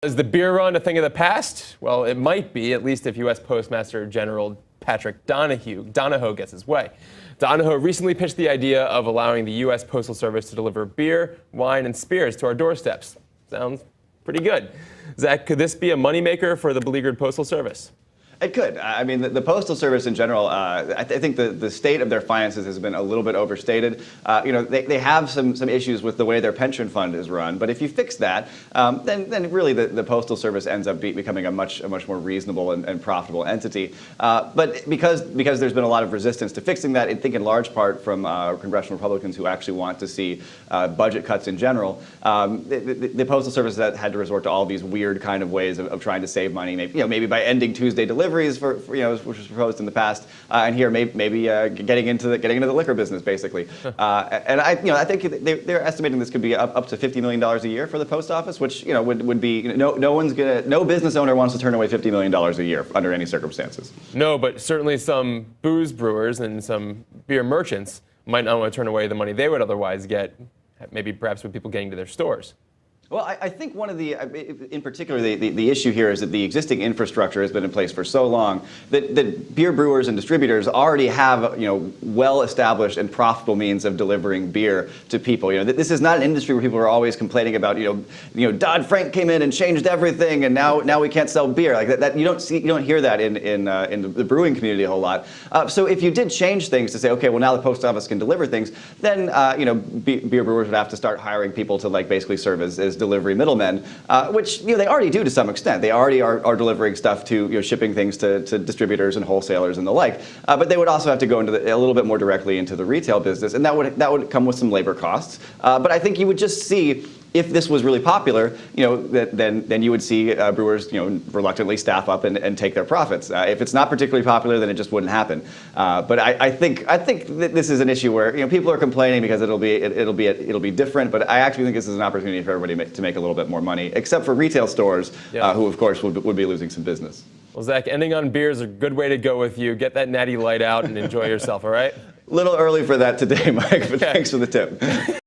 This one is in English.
Is the beer run a thing of the past? Well, it might be, at least if U.S. Postmaster General Patrick Donahoe gets his way. Donahoe recently pitched the idea of allowing the U.S. Postal Service to deliver beer, wine, and spirits to our doorsteps. Sounds pretty good. Zach, could this be a moneymaker for the beleaguered Postal Service? It could. I mean, the Postal Service in general, I think the state of their finances has been a little bit overstated. They have some issues with the way their pension fund is run. But if you fix that, then really the Postal Service ends up becoming a much more reasonable and profitable entity. But because there's been a lot of resistance to fixing that, I think in large part from congressional Republicans who actually want to see budget cuts in general, the Postal Service has had to resort to all these weird kind of ways of trying to save money. Maybe by ending Tuesday deliveries for which was proposed in the past, and here maybe getting into the liquor business basically. And I think they're estimating this could be up to $50 million a year for the post office, which would be no business owner wants to turn away $50 million a year under any circumstances. No, but certainly some booze brewers and some beer merchants might not want to turn away the money they would otherwise get, maybe perhaps with people getting to their stores. Well, I think one of in particular, the issue here is that the existing infrastructure has been in place for so long that beer brewers and distributors already have, well-established and profitable means of delivering beer to people. This is not an industry where people are always complaining about, Dodd-Frank came in and changed everything, and now we can't sell beer like that. You don't hear that in the brewing community a whole lot. So if you did change things to say, okay, well now the post office can deliver things, then beer brewers would have to start hiring people to basically serve as delivery middlemen, which they already do to some extent. They already are delivering stuff to shipping things to distributors and wholesalers and the like. But they would also have to go into a little bit more directly into the retail business, and that would come with some labor costs. But I think you would just see, if this was really popular, then you would see brewers, reluctantly staff up and take their profits. If it's not particularly popular, then it just wouldn't happen. But I think that this is an issue where people are complaining because it'll be different. But I actually think this is an opportunity for everybody to make a little bit more money, except for retail stores, who of course would be losing some business. Well, Zach, ending on beer is a good way to go with you. Get that natty light out and enjoy yourself. All right. A little early for that today, Mike. But thanks for the tip.